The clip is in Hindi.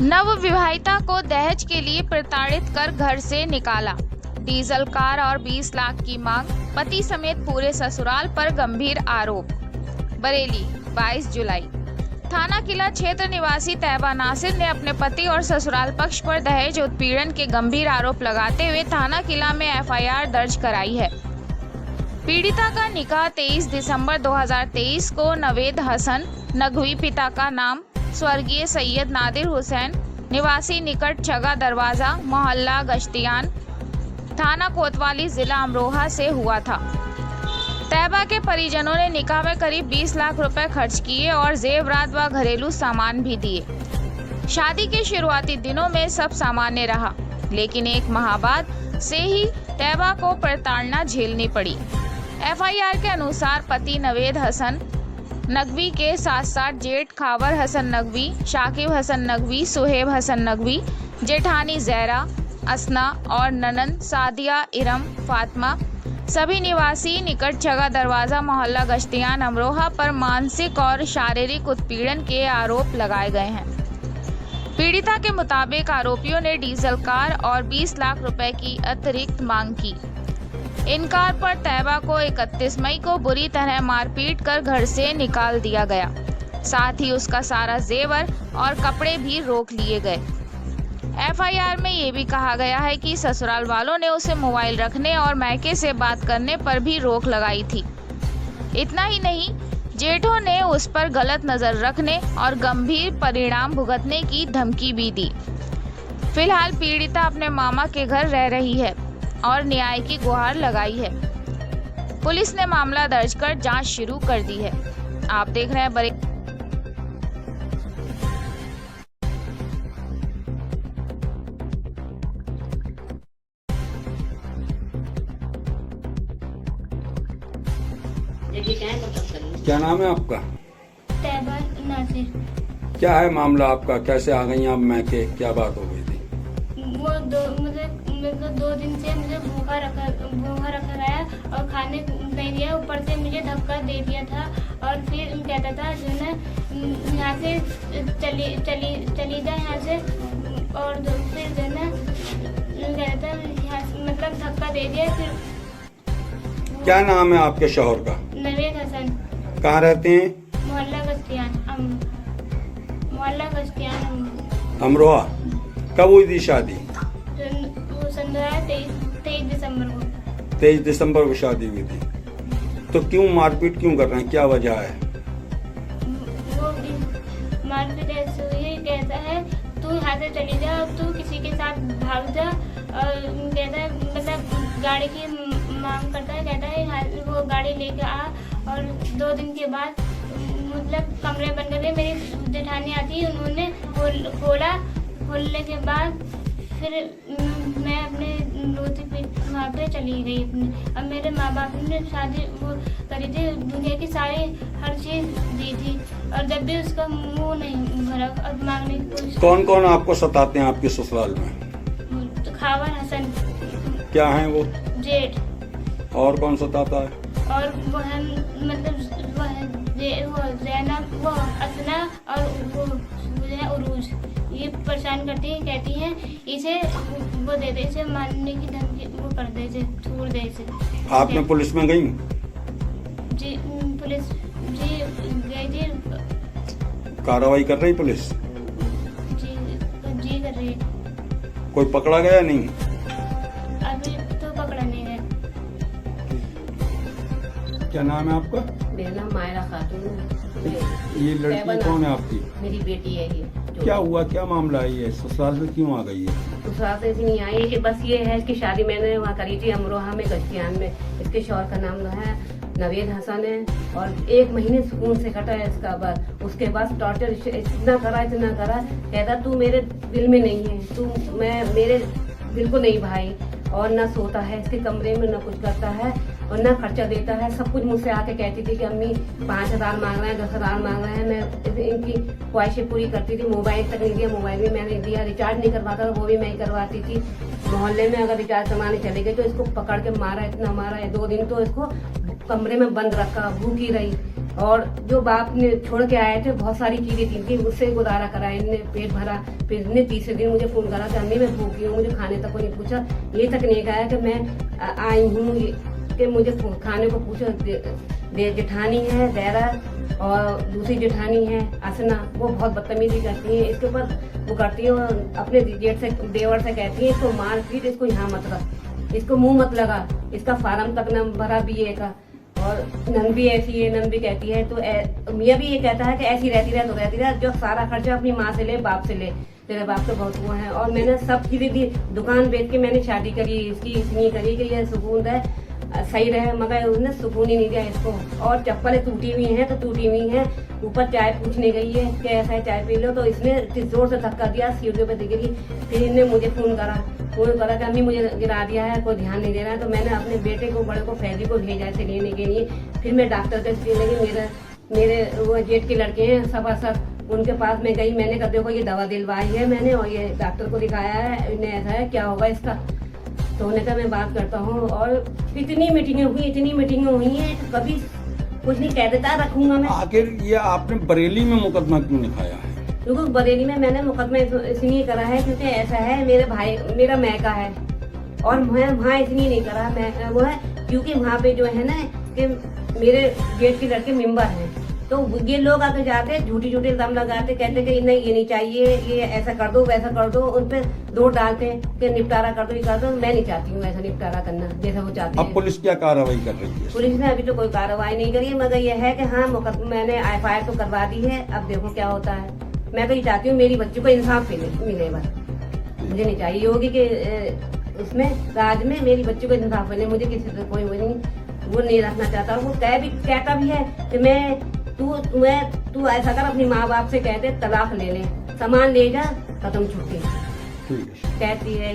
नव विवाहिता को दहेज के लिए प्रताड़ित कर घर से निकाला। डीजल कार और 20 लाख की मांग। पति समेत पूरे ससुराल पर गंभीर आरोप। बरेली 22 जुलाई। थाना किला क्षेत्र निवासी तैयबा नासिर ने अपने पति और ससुराल पक्ष पर दहेज उत्पीड़न के गंभीर आरोप लगाते हुए थाना किला में एफआईआर दर्ज कराई है। पीड़िता का निकाह 23 दिसंबर 2023 को नवेद हसन नकवी, पिता का नाम स्वर्गीय सैयद नादिर हुसैन, निवासी निकट छगा दरवाजा, मोहल्ला गश्तियान, थाना कोतवाली, जिला अमरोहा से हुआ था। तैयबा के परिजनों ने निकाह में करीब 20 लाख रुपए खर्च किए और जेवरात व घरेलू सामान भी दिए। शादी के शुरुआती दिनों में सब सामान्य रहा, लेकिन एक माह बाद से ही तैयबा को प्रताड़ना झेलनी पड़ी। एफआईआर के अनुसार पति नवेद हसन नकवी के साथ साथ जेठ खावर हसन नकवी, शाकिब हसन नकवी, सुहेब हसन नकवी, जेठानी जहरा, असना और ननंद सादिया, इरम, फातिमा सभी निवासी निकट छगा दरवाजा, मोहल्ला गश्तियान, अमरोहा पर मानसिक और शारीरिक उत्पीड़न के आरोप लगाए गए हैं। पीड़िता के मुताबिक आरोपियों ने डीजल कार और 20 लाख रुपए की अतिरिक्त मांग की। इन कार पर तैयबा को 31 मई को बुरी तरह मारपीट कर घर से निकाल दिया गया। साथ ही उसका सारा जेवर और कपड़े भी रोक लिए गए। एफआईआर में ये भी कहा गया है कि ससुराल वालों ने उसे मोबाइल रखने और मायके से बात करने पर भी रोक लगाई थी। इतना ही नहीं, जेठों ने उस पर गलत नजर रखने और गंभीर परिणाम भुगतने की धमकी भी दी। फिलहाल पीड़िता अपने मामा के घर रह रही है और न्याय की गुहार लगाई है। पुलिस ने मामला दर्ज कर जांच शुरू कर दी है। आप देख रहे हैं बरेली। क्या नाम है आपका? तैयबा नासिर। क्या है मामला आपका? कैसे आ गई आप मैके? क्या बात हो गई थी? वो मेरे को 2 दिन से मुझे भूखा रखा गया और खाने नहीं दिया। ऊपर से मुझे धक्का दे दिया था और फिर कहता था जो ना यहाँ से चली जा यहाँ से, और फिर जो ना कहता था मतलब धक्का दे दिया। फिर क्या नाम है आपके शौहर का? नवेद हसन। कहाँ रहते हैं? मोहल्ला गश्तियान अमरोहा। कब हुई थी शादी? वो सन 23 दिसंबर को। 23 दिसंबर को शादी हुई थी। तो क्यों मारपीट क्यों कर रहे हैं? क्या वजह है? वो मारपीट ऐसे हुई, कहता है तू यहाँ से चली जा, तू किसी के साथ भाग जा, और कहता है मतलब गाड़ी की मांग करता है। कहता है वो गाड़ी लेके आ, और 2 दिन के बाद मतलब कमरे बंद कर दिए। मेरी जेठानी आती, उन्होंने खोलने के बाद फिर मैं अपने रोती पे वहाँ पे चली गई अपनी। अब मेरे माँ बाप ने शादी वो करी थी, दुनिया की सारी हर चीज़ दी थी, और जब भी उसका मुंह नहीं भरा अब मांगने की कोशिश। कौन कौन आपको सताते हैं आपके ससुराल में? तो खावर हसन। क्या है वो? जेठ। और कौन सताता है? और वो है मतलब वो जैनब, वो असना, और वो है उरूज। ये परेशान करती है, कहती हैं इसे वो दे दे, इसे मारने की धमकी वो कर दे, इसे छोड़ दे इसे। आपने पुलिस में गई? जी पुलिस जी गई थी। कार्रवाई कर रही पुलिस? जी कर रही है। कोई पकड़ा गया नहीं? अभी तो पकड़ा नहीं है। क्या नाम है आपका? मेरा नाम मायरा खातून है। ये लड़की कौन है आपकी? मेरी बेटी है ये। क्या हुआ? क्या मामला है? ये ससुराल में क्यों आ गई है? ससुराल से नहीं आई है, बस ये है इसकी शादी मैंने वहाँ करी थी अमरोहा में गश्तियान में। इसके शौहर का नाम है नवेद हसन है, और 1 महीने सुकून से कटा है इसका। बाद उसके बाद टॉर्चर इतना करा कहता तू मेरे दिल में नहीं है, तू मेरे दिल को नहीं भाई, और ना सोता है इसके कमरे में, ना कुछ करता है, और ना खर्चा देता है। सब कुछ मुझसे आके कहती थी कि अम्मी 5000 मांग रहे हैं, 10,000 मांग रहे हैं। मैं इनकी ख्वाहिशें पूरी करती थी। मोबाइल तक नहीं दिया, मोबाइल भी मैंने दिया। रिचार्ज नहीं करवाता, वो भी मैं ही करवाती थी। मोहल्ले में अगर रिचार्ज करवाने चले गए तो इसको पकड़ के मारा, इतना मारा है। 2 दिन तो इसको कमरे में बंद रखा, भूखी रही। और जो बाप ने छोड़ के आए थे बहुत सारी चीजें थी इनकी, उससे गुजारा करा, इनने पेट भरा। फिर इनने तीसरे दिन मुझे फोन करा कि अम्मी मैं भूखी हूँ, मुझे खाने तक को नहीं पूछा। ये तक नहीं कहा कि मैं आई हूँ कि मुझे खाने को पूछो। जेठानी है दैरा और दूसरी जेठानी है असना, वो बहुत बदतमीजी करती है इसके ऊपर। वो करती है और अपने जेठ से देवर से कहती है इसको मार पीट, इसको यहाँ मत रख, इसको मुंह मत लगा, इसका फार्म तक न भरा बीए का। और नन भी ऐसी है, नन भी कहती है तो मियाँ भी ये कहता है कि ऐसी रहती रहे तो रहती रहे, जो सारा खर्चा अपनी माँ से ले बाप से ले, तेरे बाप तो बहुत हुआ है। और मैंने सब चीजें दी, दुकान बेच के मैंने शादी करी इसकी, इसलिए करी कि ये सुकून है सही रहे, मगर उसने सुकून ही नहीं दिया इसको। और चप्पलें टूटी हुई हैं तो टूटी हुई हैं, ऊपर चाय पूछने गई है कि ऐसा है चाय पी लो, तो इसने जोर से धक्का दिया, सीढ़ियों पे गिरी। फिर इन्हें मुझे फोन करा कि अम्मी मुझे गिरा दिया है, कोई ध्यान नहीं दे रहा है। तो मैंने अपने बेटे को बड़े को फैजी को भेजा इसे लेने के लिए। फिर मैं डॉक्टर के लगी, मेरे वो जेठ के लड़के हैं सब उनके पास में गई। मैंने कहा देखो ये दवा दिलवाई है मैंने और ये डॉक्टर को दिखाया है, इन्हें ऐसा है क्या होगा इसका। तो उन्हें कहा मैं बात करता हूँ। और इतनी मीटिंगें हुई हैं, कभी कुछ नहीं कह देता रखूंगा मैं। आखिर ये आपने बरेली में मुकदमा क्यों लिखाया है? क्योंकि बरेली में मैंने मुकदमा इसलिए करा है क्योंकि ऐसा है मेरा मैका है और मैं वहाँ इसलिए नहीं करा, मैं वो है क्योंकि वहाँ पे जो है ना कि मेरे जेठ के लड़के मेंबर हैं, तो ये लोग आके जाते झूठी दम लगाते, कहते कि नहीं ये नहीं चाहिए, ये ऐसा कर दो वैसा कर दो, उन पे दौड़ डालते कि निपटारा कर दो, ये कर दो। मैं नहीं चाहती हूँ ऐसा निपटारा करना जैसा वो चाहते हैं। अब पुलिस क्या कार्रवाई कर रही है? पुलिस ने अभी तो कोई कार्रवाई नहीं करी है, मगर ये है कि हाँ मैंने FIR तो करवा दी है, अब देखो क्या होता है। मैं तो ये चाहती हूँ मेरी बच्ची को इंसाफ मिले, बस मुझे नहीं चाहिए होगी कि उसमें राज में मेरी बच्ची को इंसाफ मिले, मुझे किसी से कोई वो नहीं रखना चाहता। वो कहता भी है कि मैं तू ऐसा कर अपनी माँ बाप से कहते तलाक ले ले, सामान ले जा खत्म छुट्टी, कहती है।